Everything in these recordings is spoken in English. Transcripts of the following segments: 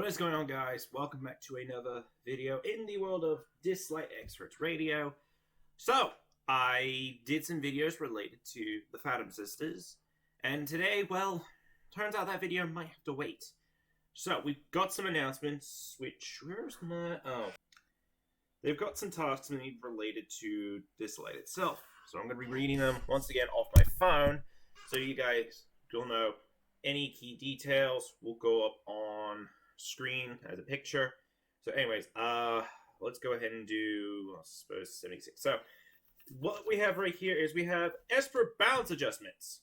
What is going on, guys? Welcome back to another video in the world of Dislyte Experts Radio. So, I did some videos related to the Fathom Sisters, and today, well, turns out that video might have to wait. So, we've got some announcements, where's my, they've got some tasks related to Dislyte itself. So I'm going to be reading them once again off my phone, so you guys will know any key details will go up on screen as a picture. So anyways, let's go ahead and do, I suppose, 76. So what we have right here is we have Esper balance adjustments,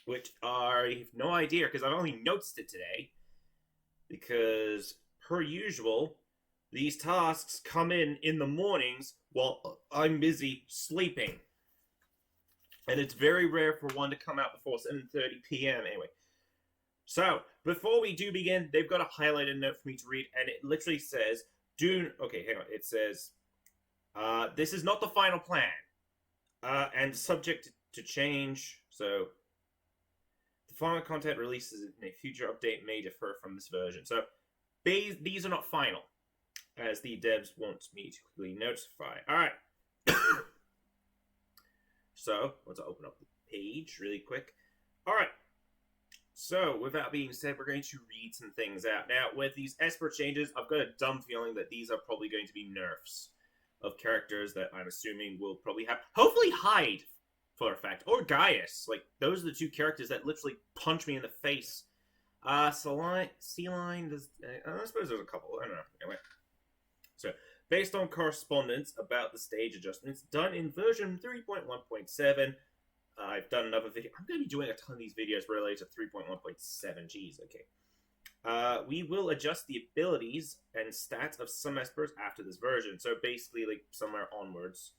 which are, I have no idea because I've only noticed it today, because per usual these tasks come in the mornings while I'm busy sleeping, and it's very rare for one to come out before 7:30 p.m. anyway. So, before we do begin, they've got a highlighted note for me to read, and it literally says, okay, hang on, it says, this is not the final plan, and subject to change, so, the final content releases in a future update may differ from this version. So, these are not final, as the devs want me to quickly notify. Alright. So, let's open up the page really quick. Alright. So, with that being said, we're going to read some things out. Now, with these Esper changes, I've got a dumb feeling that these are probably going to be nerfs of characters that I'm assuming will probably have... Hopefully Hyde, for a fact. Or Gaius. Like, those are the two characters that literally punch me in the face. Sea-Line, does... I suppose there's a couple. I don't know. Anyway. So, based on correspondence about the stage adjustments done in version 3.1.7... I've done another video. I'm going to be doing a ton of these videos related to 3.1.7. Jeez, okay. We will adjust the abilities and stats of some Espers after this version. So basically, like, somewhere onwards.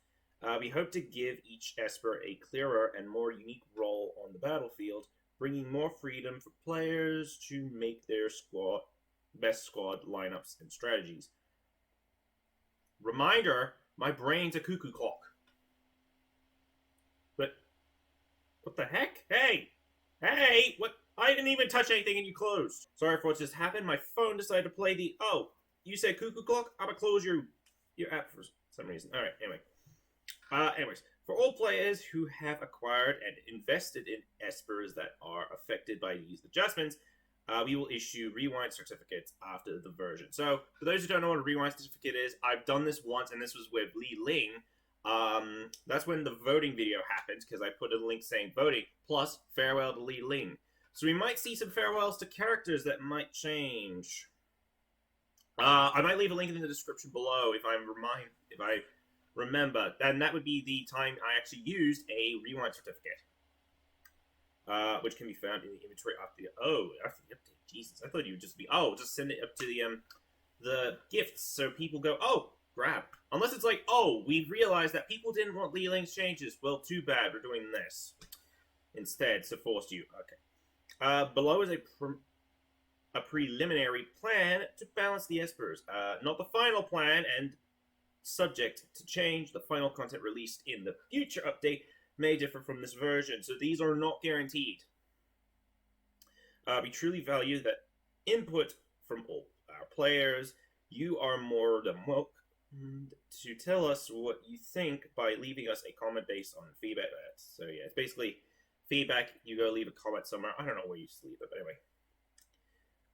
We hope to give each Esper a clearer and more unique role on the battlefield, bringing more freedom for players to make their best squad lineups and strategies. Reminder, my brain's a cuckoo clock. But... what the heck? Hey! Hey! What? I didn't even touch anything and you closed. Sorry for what just happened. My phone decided to play the... oh, you said cuckoo clock? I'm gonna close your app for some reason. Alright, anyway. Anyways, for all players who have acquired and invested in Espers that are affected by these adjustments, we will issue rewind certificates after the version. So, for those who don't know what a rewind certificate is, I've done this once, and this was with Li Ling. That's when the voting video happened, because I put a link saying voting, plus farewell to Li Ling. So we might see some farewells to characters that might change. I might leave a link in the description below if I remember. And that would be the time I actually used a rewind certificate. Which can be found in the inventory after the update. Jesus, I thought you would just be, just send it up to the gifts, so people go, grab. Unless it's like, we realized that people didn't want Li Ling's changes. Well, too bad, we're doing this instead, so forced you. Okay. Below is a preliminary plan to balance the Espers. Not the final plan, and subject to change. The final content released in the future update may differ from this version, so these are not guaranteed. We truly value that input from all our players. You are more than welcome to tell us what you think by leaving us a comment based on feedback. So yeah, it's basically feedback. You go leave a comment somewhere. I don't know where you leave it, but anyway.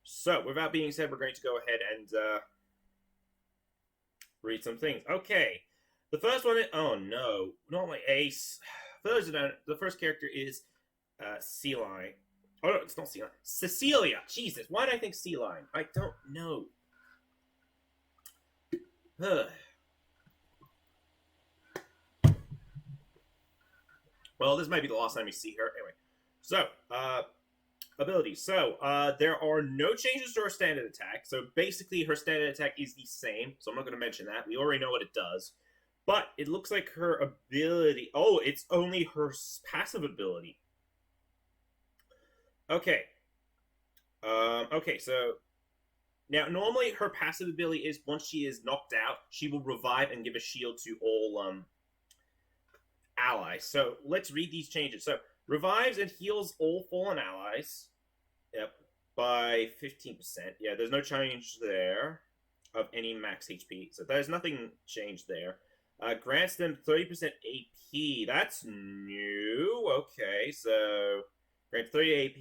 So, with that being said, we're going to go ahead and read some things. Okay, the first one is, oh no, not my ace. For those who don't, the first character is Sea-Line. Oh no, it's not Sea-Line. Cecilia. Jesus, why did I think Sea-Line? I don't know. Well, this might be the last time we see her. Anyway, so, abilities. So, there are no changes to her standard attack. So, basically, her standard attack is the same. So, I'm not going to mention that. We already know what it does. But, it looks like her ability... oh, it's only her passive ability. Okay. Okay, so... now, normally, her passive ability is, once she is knocked out, she will revive and give a shield to all, allies. So, let's read these changes. So, revives and heals all fallen allies. Yep. by 15%. Yeah, there's no change there of any max HP. So there's nothing changed there. Grants them 30% AP. That's new. Okay, so grant 30 AP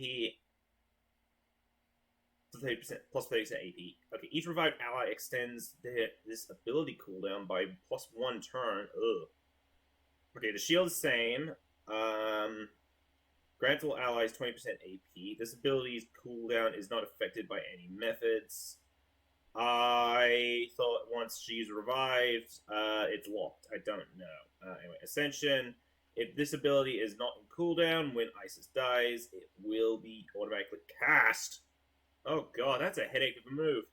30% plus 30% AP. Okay, each revived ally extends this ability cooldown by +1 turn. Ugh. Okay, the shield is the same. Grants all allies 20% AP. This ability's cooldown is not affected by any methods. I thought once she's revived, it's locked. I don't know. Anyway, Ascension. If this ability is not in cooldown when Isis dies, it will be automatically cast. Oh god, that's a headache of a move.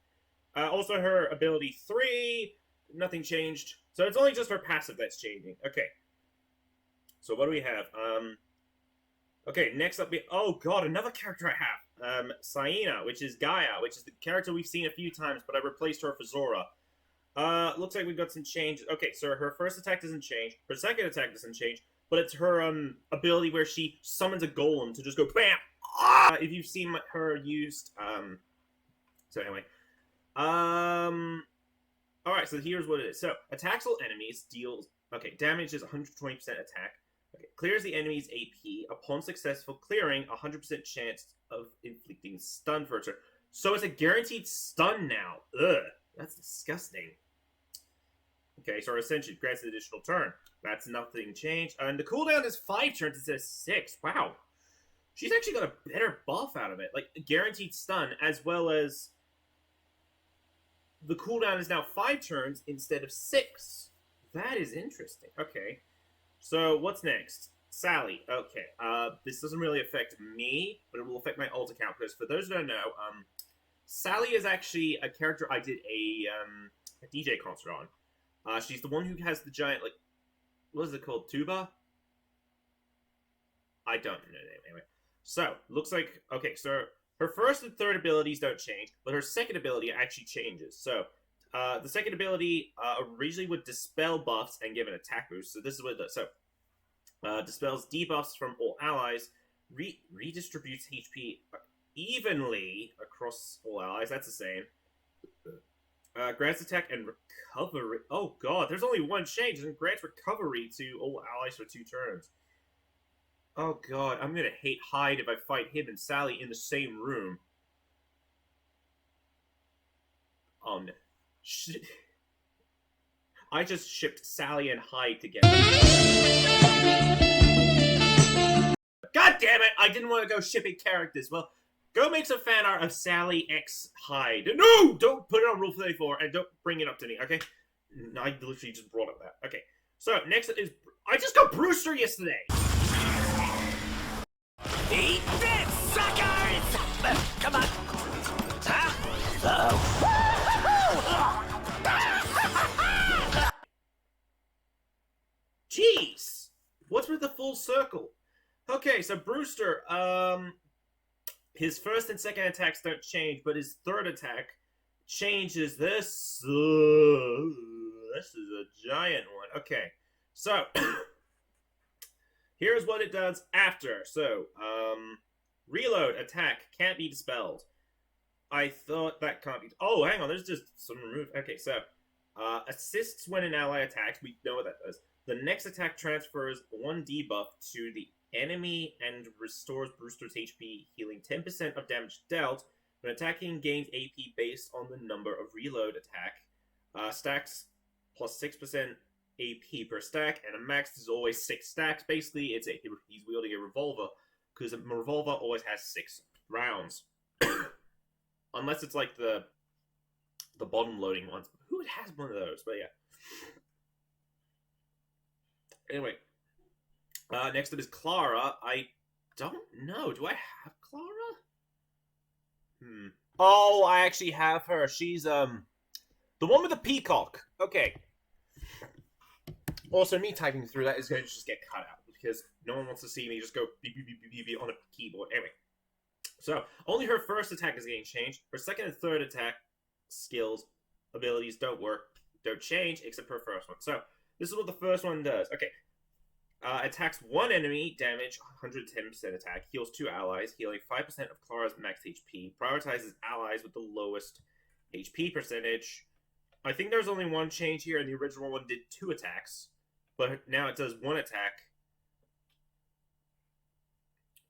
Also, her ability 3, nothing changed. So it's only just her passive that's changing. Okay. So what do we have? Okay, next up, oh god, another character I have. Saina, which is Gaia, which is the character we've seen a few times, but I replaced her for Zora. Looks like we've got some change. Okay, so her first attack doesn't change. Her second attack doesn't change, but it's her ability where she summons a golem to just go BAM! If you've seen her used, so anyway. Alright, so here's what it is. So, attacks all enemies, deals, okay, damage is 120% attack. Okay, clears the enemy's AP. Upon successful clearing, 100% chance of inflicting stun for a turn. So it's a guaranteed stun now. Ugh, that's disgusting. Okay, so our Ascension grants an additional turn. That's nothing changed. And the cooldown is 5 turns instead of 6. Wow. She's actually got a better buff out of it. Like, guaranteed stun, as well as the cooldown is now 5 turns instead of 6. That is interesting. Okay. So, what's next? Sally. Okay. This doesn't really affect me, but it will affect my alt account, because for those who don't know, Sally is actually a character I did a DJ concert on. She's the one who has the giant, like, what is it called? Tuba? I don't know. Anyway. So, looks like, okay, so her first and third abilities don't change, but her second ability actually changes. So, the second ability originally would dispel buffs and give an attack boost. So this is what it does. So, dispels debuffs from all allies, redistributes HP evenly across all allies. That's the same. Grants attack and recovery. Oh god, there's only one change, and grants recovery to all allies for 2 turns. Oh god, I'm gonna hate Hyde if I fight him and Sally in the same room. Oh no. Shit. I just shipped Sally and Hyde together. God damn it! I didn't want to go shipping characters. Well, go make some fan art of Sally x Hyde. No! Don't put it on Rule 34 and don't bring it up to me, okay? I literally just brought up that. Okay. So, next is... I just got Brewster yesterday! Eat this, suckers! Come on. Huh? Jeez! What's with the full circle? Okay, so Brewster, his first and second attacks don't change, but his third attack changes this. This is a giant one. Okay, so here's what it does after. So, reload, attack, can't be dispelled. I thought that can't be... Oh, hang on, there's just some remove. Okay, so, assists when an ally attacks. We know what that does. The next attack transfers 1 debuff to the enemy and restores Brewster's HP, healing 10% of damage dealt. When attacking, gains AP based on the number of reload attack. Stacks plus 6% AP per stack, and a max is always 6 stacks. Basically, he's wielding a revolver, because a revolver always has 6 rounds. Unless it's like the bottom loading ones. Who has one of those? But yeah. Anyway. Next up is Clara. I don't know. Do I have Clara? Oh, I actually have her. She's, the one with the peacock. Okay. Also, me typing through that is going to just get cut out, because no one wants to see me just go beep, beep, beep, beep, beep on a keyboard. Anyway. So, only her first attack is getting changed. Her second and third attack skills, abilities don't change, except her first one. So, this is what the first one does. Okay. Attacks one enemy, damage 110% attack, heals 2 allies, healing 5% of Clara's max HP, prioritizes allies with the lowest HP percentage. I think there's only one change here, and the original one did 2 attacks, but now it does 1 attack.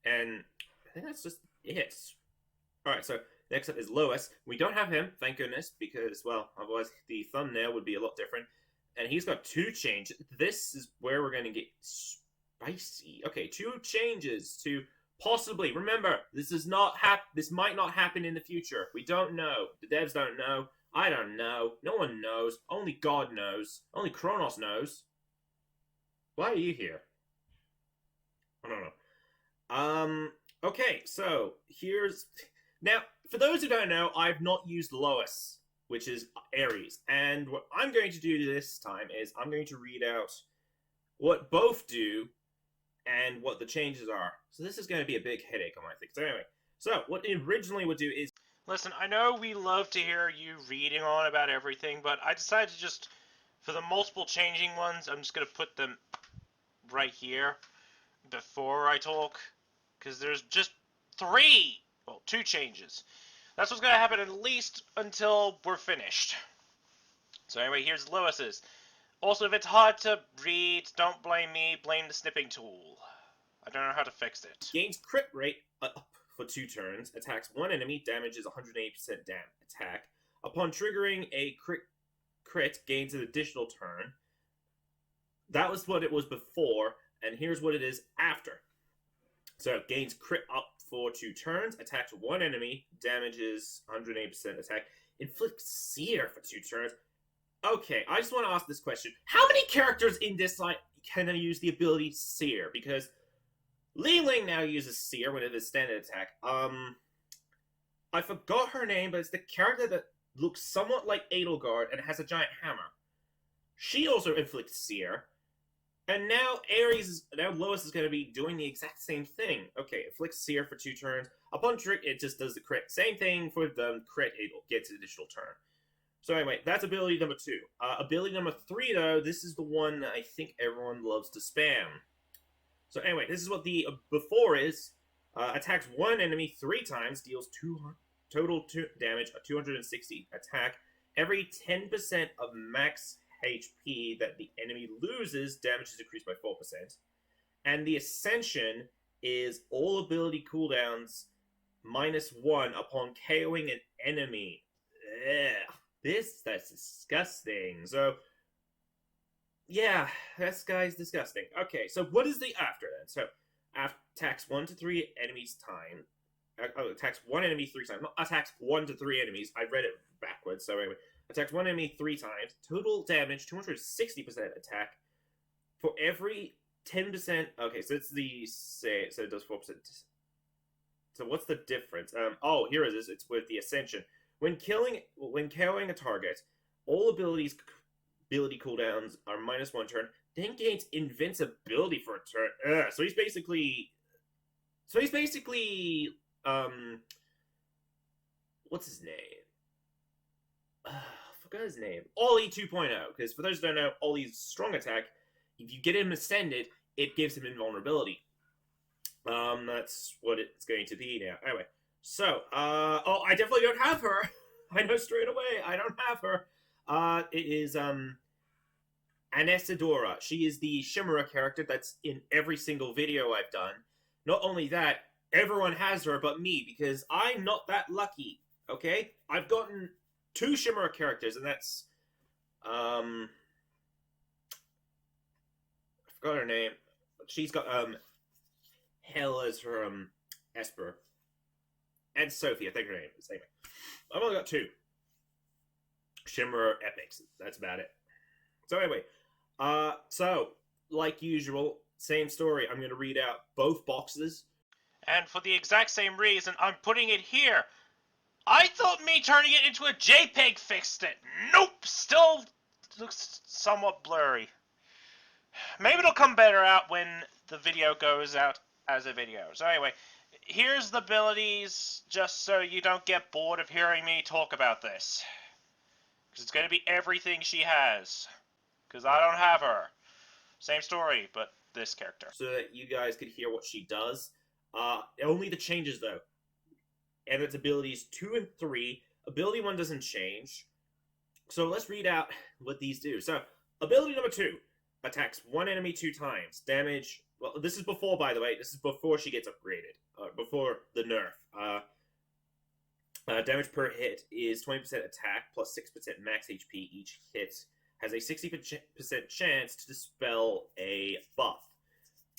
And I think that's just it. Alright, so next up is Lois. We don't have him, thank goodness, because, well, otherwise the thumbnail would be a lot different. And he's got 2 changes. This is where we're going to get spicy. Okay, 2 changes to possibly. Remember, this might not happen in the future. We don't know. The devs don't know. I don't know. No one knows. Only God knows. Only Kronos knows. Why are you here? I don't know. Okay, so here's... Now, for those who don't know, I've not used Lois, which is Ares. And what I'm going to do this time is I'm going to read out what both do and what the changes are. So this is going to be a big headache on my thing. So anyway, so what it originally would do is... Listen, I know we love to hear you reading on about everything, but I decided to just, for the multiple changing ones, I'm just going to put them right here before I talk, because there's just 2 changes. That's what's going to happen at least until we're finished. So anyway, here's Lois's. Also, if it's hard to read, don't blame me, blame the snipping tool. I don't know how to fix it. Gains crit rate up for 2 turns, attacks 1 enemy, damages 180% attack. Upon triggering a crit, gains an additional turn. That was what it was before, and here's what it is after. So it gains crit up for 2 turns, attacks 1 enemy, damages 180% attack, inflicts sear for 2 turns. Okay, I just want to ask this question. How many characters in Dislyte can use the ability Sear? Because Li Ling now uses Sear when it is standard attack. I forgot her name, but it's the character that looks somewhat like Edelgard and has a giant hammer. She also inflicts Sear. And now Lois is going to be doing the exact same thing. Okay, inflicts Sear for 2 turns. Upon trick, it just does the crit. Same thing for the crit, it gets an additional turn. So anyway, that's ability number 2. Ability number 3, though, this is the one that I think everyone loves to spam. So anyway, this is what the before is. Attacks 1 enemy 3 times, deals total damage, 260 attack. Every 10% of max HP that the enemy loses, damage is decreased by 4%. And the Ascension is all ability cooldowns -1 upon KOing an enemy. Ugh. That's disgusting. So, yeah, this guy's disgusting. Okay, so what is the after then? So, attacks 1 to 3 enemies time. Attacks 1 enemy 3 times. Not attacks 1 to 3 enemies. I read it backwards, so anyway. Attacks 1 enemy 3 times. Total damage, 260% attack. For every 10%... Okay, so it's the... So it does 4%. So what's the difference? Oh, here it is. It's with the Ascension. When KOing a target, all ability cooldowns are -1 turn, then gains invincibility for a turn. So he's basically... what's his name? I forgot his name. Ollie 2.0, because for those who don't know, Ollie's strong attack, if you get him ascended, it gives him invulnerability. That's what it's going to be now. Anyway. So, oh, I definitely don't have her. I know straight away, I don't have her. It is, Anesidora. She is the Shimura character that's in every single video I've done. Not only that, everyone has her but me, because I'm not that lucky, okay? I've gotten 2 Shimura characters, and that's, I forgot her name. She's got, Hell as her, Esper. And Sophie, I think her name is. Anyway, I've only got 2 Shimmer epics. That's about it. So anyway, so like usual, same story. I'm going to read out both boxes. And for the exact same reason, I'm putting it here. I thought me turning it into a JPEG fixed it. Nope, still looks somewhat blurry. Maybe it'll come better out when the video goes out as a video. So anyway, here's the abilities, just so you don't get bored of hearing me talk about this. Because it's going to be everything she has. Because I don't have her. Same story, but this character. so that you guys could hear what she does. Only the changes, though. And its abilities 2 and 3. Ability 1 doesn't change. So let's read out what these do. So, ability number 2. Attacks one enemy 2 times. Damage... Well, this is before, by the way. This is before she gets upgraded. Before the nerf. Damage per hit is 20% attack plus 6% max HP. Each hit has a 60% chance to dispel a buff.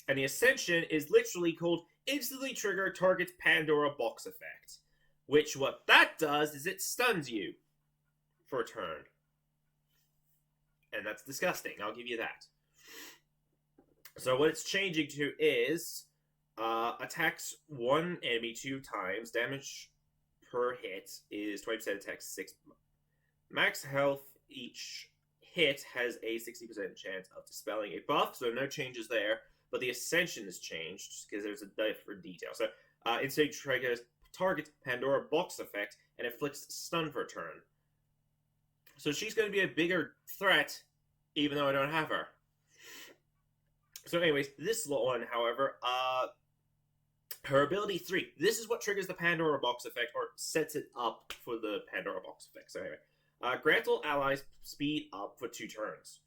And the Ascension is literally called Instantly Trigger Target's Pandora Box Effect. Which, what that does is it stuns you for a turn. And that's disgusting, I'll give you that. So what it's changing to is attacks one enemy 2 times. Damage per hit is 20% attack 6. Max health each hit has a 60% chance of dispelling a buff, so no changes there. But the Ascension has changed because there's a different detail. So instead triggers target Pandora Box Effect and inflicts stun for a turn. So she's going to be a bigger threat, even though I don't have her. So anyways, this one, however, her ability 3. This is what triggers the Pandora Box Effect, or sets it up for the Pandora Box Effect. So anyway, grants all allies speed up for 2 turns.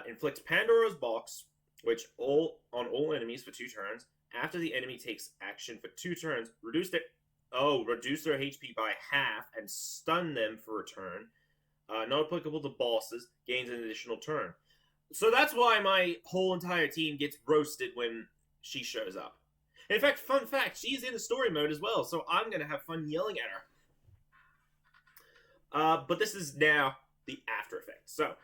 Inflicts Pandora's Box, which on all enemies for 2 turns. After the enemy takes action for 2 turns, reduce their HP by half and stun them for a turn. Not applicable to bosses, gains an additional turn. So that's why my whole entire team gets roasted when she shows up. In fact, fun fact, she's in the story mode as well, so I'm going to have fun yelling at her. But this is now the after effect. So,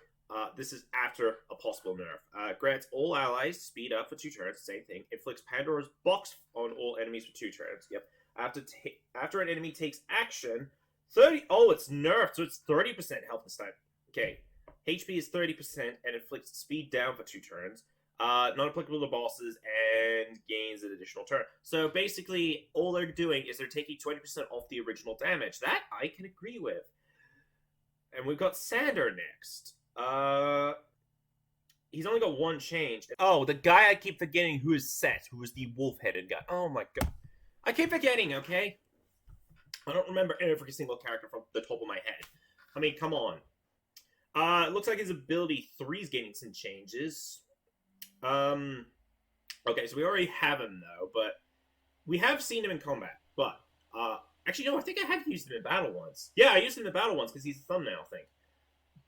this is after a possible nerf. Grants all allies speed up for 2 turns, same thing. Inflicts Pandora's Box on all enemies for 2 turns. Yep. After an enemy takes action, 30... Oh, it's nerfed, so it's 30% health this time. Okay. HP is 30% and inflicts speed down for 2 turns. Not applicable to bosses and gains an additional turn. So basically, all they're doing is they're taking 20% off the original damage. That I can agree with. And we've got Sander next. He's only got 1 change. Oh, the guy I keep forgetting who is Set, who is the wolf-headed guy. Oh my god. I keep forgetting, okay? I don't remember every single character from the top of my head. I mean, come on. It looks like his ability 3 is getting some changes. Okay, so we already have him, though, but we have seen him in combat, but, actually, no, I think I have used him in battle once. Yeah, I used him in battle once, because he's a thumbnail thing.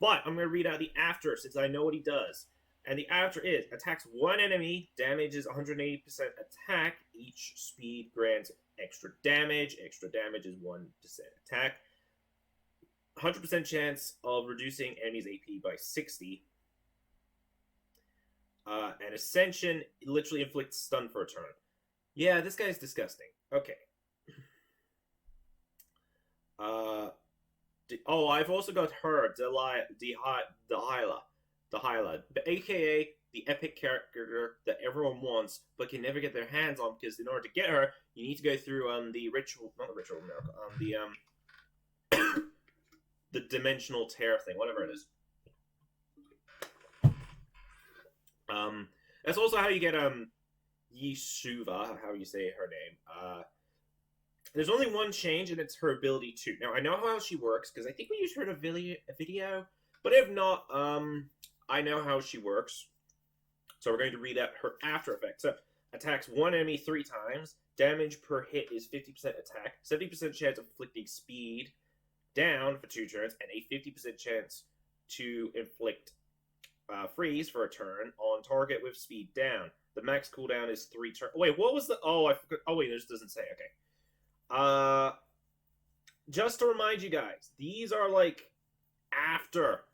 But, I'm going to read out the after, since I know what he does. And the after is, attacks 1 enemy, damages 180% attack, each speed grants extra damage is 1% attack. 100% chance of reducing enemy's AP by 60. And Ascension literally inflicts stun for a turn. Yeah, this guy's disgusting. Okay. I've also got her, Delilah, aka the epic character that everyone wants, but can never get their hands on, because in order to get her, you need to go through the ritual, not the ritual miracle, the dimensional tear thing, whatever it is. That's also how you get Yeshuva, how you say her name. There's only 1 change, and it's her ability 2. Now I know how she works because I think we used her in a video, but if not, I know how she works. So we're going to read out her after effect. So attacks 1 enemy 3 times. Damage per hit is 50% attack, 70% chance of inflicting speed down for 2 turns, and a 50% chance to inflict freeze for a turn on target with speed down. The max cooldown is 3 turns. Wait, what was the... Oh, I forgot. Oh, wait, this doesn't say. Okay. Just to remind you guys, these are, like, after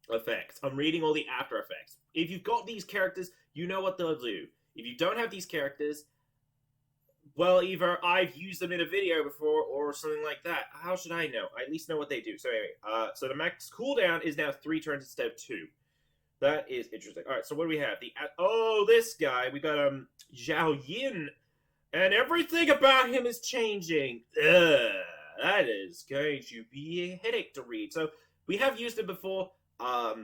effects. I'm reading all the after effects. If you've got these characters, you know what they'll do. If you don't have these characters, well, either I've used them in a video before or something like that. How should I know? I at least know what they do. So anyway, so the max cooldown is now 3 turns instead of 2. That is interesting. All right, so what do we have? This guy. We got Zhao Yin, and everything about him is changing. That is going to be a headache to read. So we have used it before. I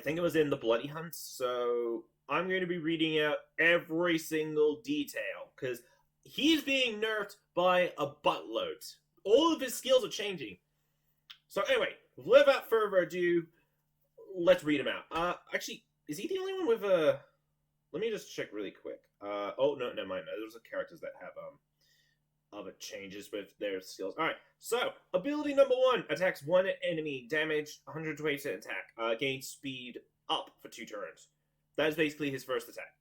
think it was in the Bloody Hunt. So I'm going to be reading out every single detail, because he's being nerfed by a buttload. All of his skills are changing. So anyway, without further ado, let's read him out. Actually, is he the only one with a... Let me just check really quick. Oh, no, never mind. There's characters that have other changes with their skills. Alright, so, ability number 1. Attacks one enemy, damage 120% attack. Gains speed up for 2 turns. That is basically his first attack.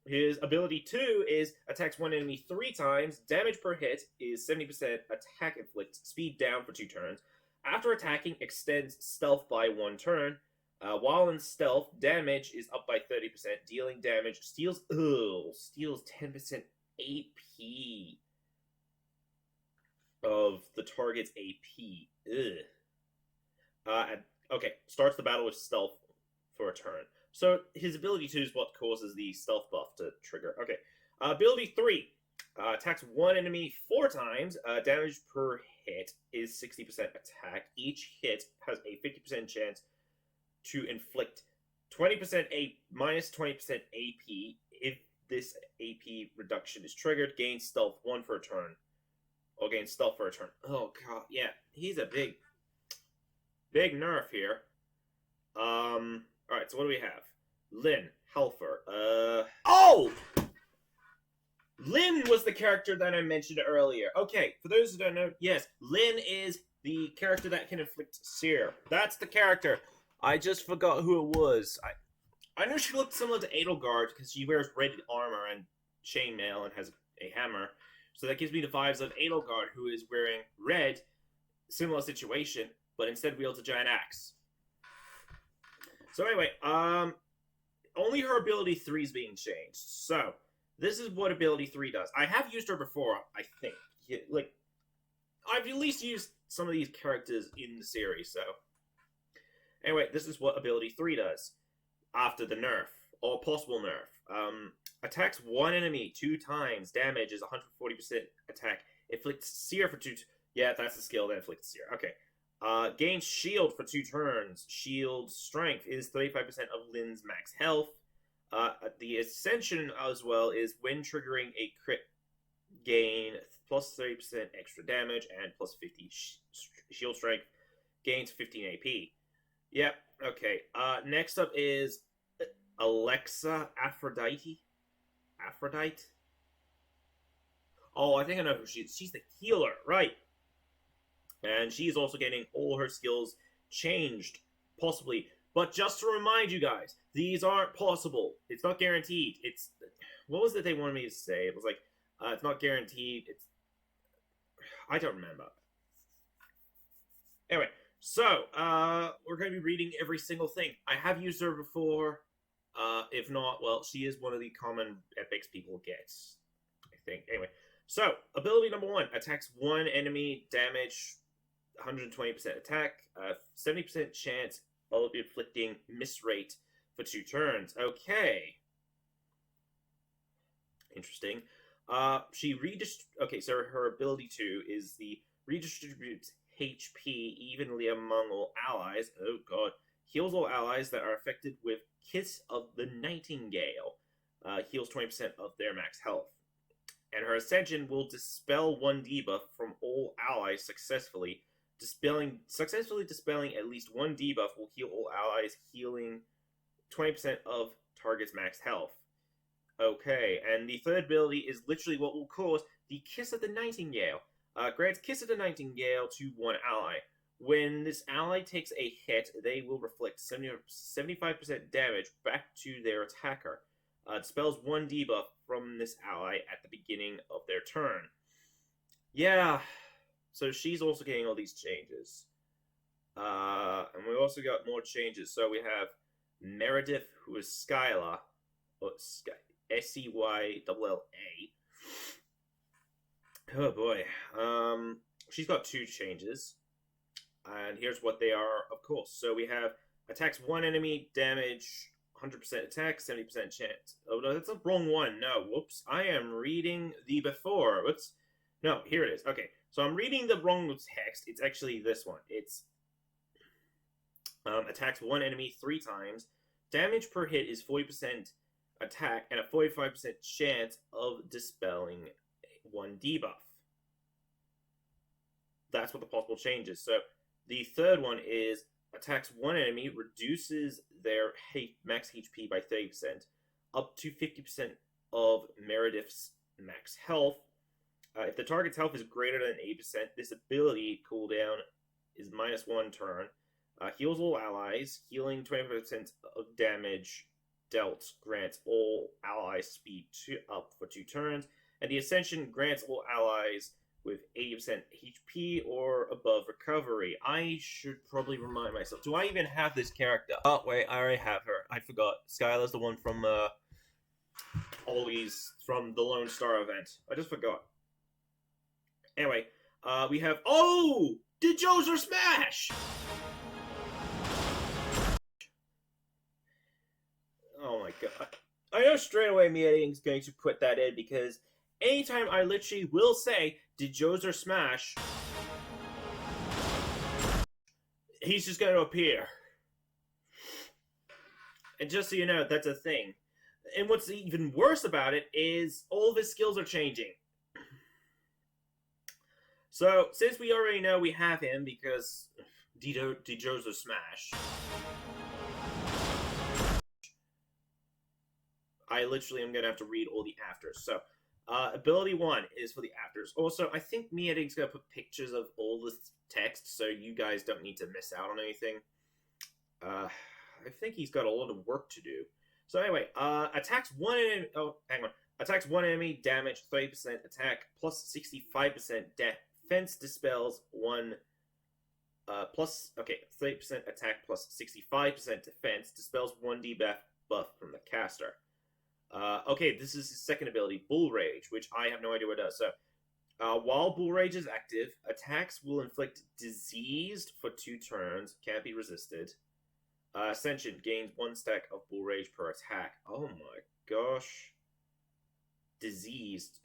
His ability 2 is attacks one enemy 3 times. Damage per hit is 70%. Attack inflicts speed down for 2 turns. After attacking, extends stealth by 1 turn. While in stealth, damage is up by 30%. Dealing damage steals 10% AP of the target's AP. Okay, starts the battle with stealth for a turn. So his ability 2 is what causes the stealth buff to trigger. Okay, ability 3 attacks one enemy 4 times. Damage per hit is 60% attack. Each hit has a 50% chance to inflict 20% minus 20% AP. If this AP reduction is triggered, gain stealth 1 for a turn. Or gain stealth for a turn. Oh god, yeah, he's a big nerf here. Alright, so what do we have? Lynn, Helfer. Oh! Lynn was the character that I mentioned earlier. Okay, for those who don't know, yes, Lynn is the character that can inflict sear. That's the character. I just forgot who it was. I know she looked similar to Edelgard because she wears red armor and chainmail and has a hammer. So that gives me the vibes of Edelgard, who is wearing red, similar situation, but instead wields a giant axe. So anyway, only her ability 3 is being changed. So, this is what ability 3 does. I have used her before, I think. Like, I've at least used some of these characters in the series, so... Anyway, this is what ability 3 does. After the nerf, or possible nerf. Attacks one enemy 2 times. Damage is 140% attack. Inflicts sear for 2... Yeah, that's the skill that inflicts sear. Okay. Gains shield for 2 turns. Shield strength is 35% of Lynn's max health. The ascension as well is when triggering a crit, gain plus 30% extra damage and plus 50 shield strength. Gains 15 AP. Yep, okay. Next up is Alexa Aphrodite. Aphrodite? Oh, I think I know who she is. She's the healer, right. And she's also getting all her skills changed, possibly. But just to remind you guys, these aren't possible. It's not guaranteed. It's... What was it they wanted me to say? It was like, it's not guaranteed. It's... I don't remember. Anyway, so, we're going to be reading every single thing. I have used her before. If not, well, she is one of the common epics people get, I think. Anyway, so, ability number 1. Attacks one enemy, damage 120% attack, 70% chance of inflicting miss rate for 2 turns. Okay. Interesting. Okay, so her ability 2 is the redistributes HP evenly among all allies. Oh god. Heals all allies that are affected with Kiss of the Nightingale. Heals 20% of their max health. And her ascension will dispel 1 debuff from all allies successfully. Successfully dispelling at least 1 debuff will heal all allies, healing 20% of target's max health. Okay, and the third ability is literally what will cause the Kiss of the Nightingale. Grants Kiss of the Nightingale to 1 ally. When this ally takes a hit, they will reflect 75% damage back to their attacker. Dispels 1 debuff from this ally at the beginning of their turn. Yeah, so she's also getting all these changes. And we also got more changes. So we have Meredith, who is Skyla, S-E-Y-L-L-A. Oh boy. She's got 2 changes. And here's what they are, of course. So we have attacks one enemy, damage 100% attack, 70% chance. Oh no, that's the wrong one. No, whoops. I am reading the before. Whoops. No, here it is. Okay, so I'm reading the wrong text. It's actually this one. It's attacks one enemy 3 times. Damage per hit is 40%. attack and a 45% chance of dispelling one debuff. That's what the possible change is. So the third one is attacks one enemy, reduces their max HP by 30%, up to 50% of Meredith's max health. If the target's health is greater than 8%, this ability cooldown is -1 turn. Heals all allies, healing 25% of damage dealt grants all allies speed up for 2 turns, and the Ascension grants all allies with 80% HP or above recovery. I should probably remind myself. Do I even have this character? Oh, wait, I already have her. I forgot. Skylar's the one from Ollie's, from the Lone Star event. I just forgot. Anyway, we have... Oh! Dijoser Smash! Oh my god. I know straight away Miating's going to put that in because anytime I literally will say Dijoser Smash, he's just going to appear. And just so you know, that's a thing. And what's even worse about it is all of his skills are changing. So, since we already know we have him because Dijoser Smash, I literally am going to have to read all the afters. So, ability 1 is for the afters. Also, I think Miating's going to put pictures of all the text, so you guys don't need to miss out on anything. I think he's got a lot of work to do. So anyway, attacks one enemy... Oh, hang on. Attacks one enemy, damage 30% attack, plus 65% defense, dispels 1... plus... Okay, 30% attack plus 65% defense, dispels 1 debuff from the caster. Okay, this is his second ability, Bull Rage, which I have no idea what it does. So, while Bull Rage is active, attacks will inflict diseased for 2 turns, can't be resisted. Ascension gains 1 stack of Bull Rage per attack. Oh my gosh. Diseased.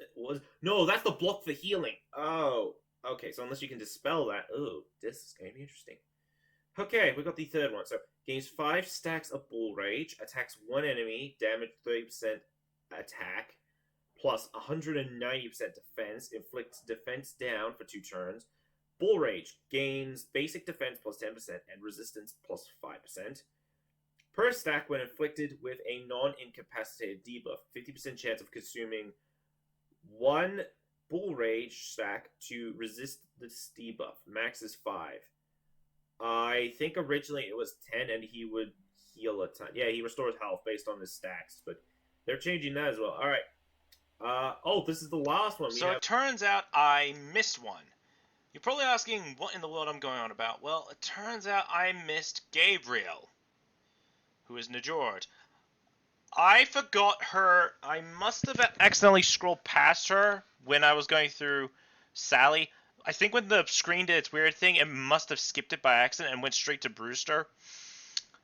No, that's the block for healing. Oh, okay, so unless you can dispel that. Oh, this is going to be interesting. Okay, we got the third one. So, gains 5 stacks of Bull Rage, attacks 1 enemy, damage 30% attack, plus 190% defense, inflicts defense down for 2 turns. Bull Rage gains basic defense plus 10% and resistance plus 5%. Per stack when inflicted with a non-incapacitated debuff, 50% chance of consuming 1 Bull Rage stack to resist this debuff. Max is 5. I think originally it was 10 and he would heal a ton. Yeah, he restores health based on his stacks, but they're changing that as well. Alright. Oh, this is the last one. So it turns out I missed one. You're probably asking what in the world I'm going on about. Well, it turns out I missed Gabriel, who is Najord. I forgot her. I must have accidentally scrolled past her when I was going through Sally. I think when the screen did its weird thing, it must have skipped it by accident and went straight to Brewster.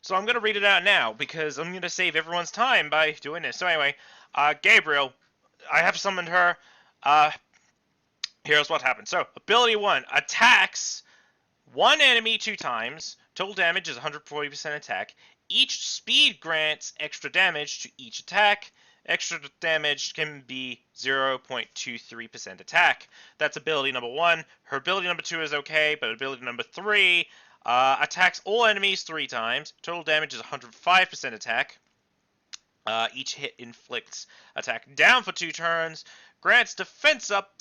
So I'm going to read it out now, because I'm going to save everyone's time by doing this. So anyway, Gabriel, I have summoned her. Here's what happened. So, ability 1, attacks 1 enemy 2 times. Total damage is 140% attack. Each speed grants extra damage to each attack. Extra damage can be 0.23% attack. That's ability number 1. Her ability number 2 is okay, but ability number 3 attacks all enemies 3 times. Total damage is 105% attack. Each hit inflicts attack down for 2 turns. Grants defense up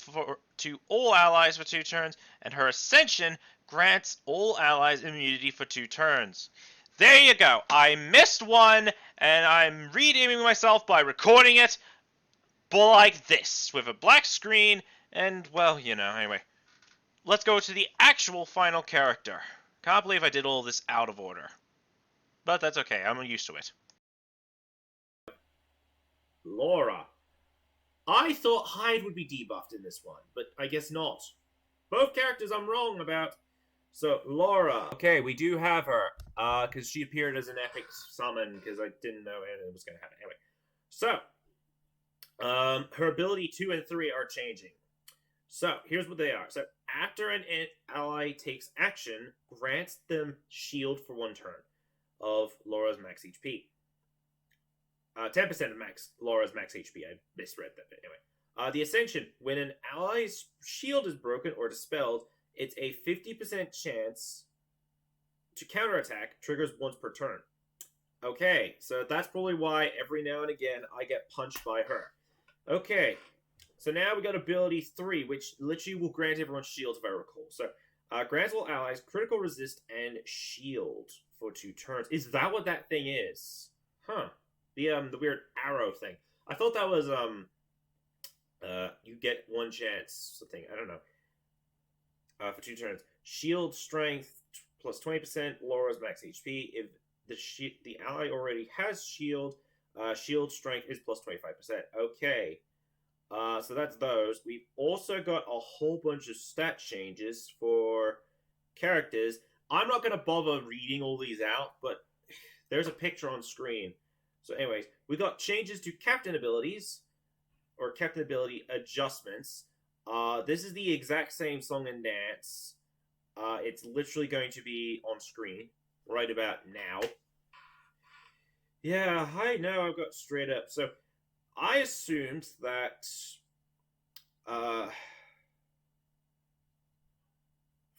to all allies for 2 turns. And her Ascension grants all allies immunity for 2 turns. There you go. I missed one, and I'm redeeming myself by recording it like this, with a black screen, and, well, you know, anyway. Let's go to the actual final character. Can't believe I did all this out of order. But that's okay, I'm used to it. Laura. I thought Hyde would be debuffed in this one, but I guess not. Both characters I'm wrong about. So, Laura. Okay, we do have her, because she appeared as an epic summon, because I didn't know anything was going to happen. Anyway, so, her ability 2 and 3 are changing. So, here's what they are. So, after an ally takes action, grants them shield for 1 turn of Laura's max HP. 10% of Laura's max HP. I misread that bit. Anyway. The Ascension. When an ally's shield is broken or dispelled, it's a 50% chance to counterattack, triggers once per turn. Okay, so that's probably why every now and again I get punched by her. Okay, so now we got ability 3, which literally will grant everyone shields if I recall. So, grants all allies critical resist and shield for 2 turns. Is that what that thing is? Huh. The weird arrow thing. I thought that was, you get 1 chance, something, I don't know. For 2 turns. Shield strength plus 20%, Laura's max HP. If the ally already has shield, shield strength is plus 25%. Okay. So that's those. We've also got a whole bunch of stat changes for characters. I'm not going to bother reading all these out, but there's a picture on screen. So anyways, we got changes to captain abilities, or captain ability adjustments. This is the exact same song and dance. It's literally going to be on screen right about now. Yeah, I know, I've got straight up. So, I assumed that,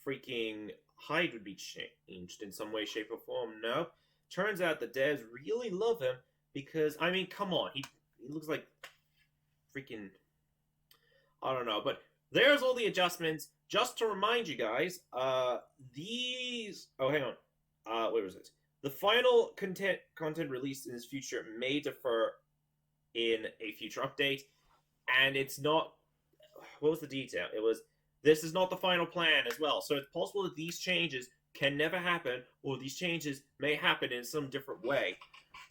freaking Hyde would be changed in some way, shape, or form. No. Turns out the devs really love him because, I mean, come on, he looks like freaking, I don't know, but there's all the adjustments. Just to remind you guys, these, oh, hang on, where was it? The final content released in this future may differ in a future update, and it's not, what was the detail? It was, this is not the final plan as well, so it's possible that these changes can never happen, or these changes may happen in some different way.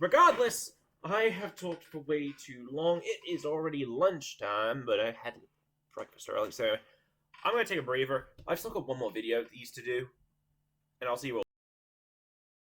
Regardless, I have talked for way too long. It is already lunchtime, but I had breakfast early, so I'm going to take a breather. I've still got one more video of these to do, and I'll see you all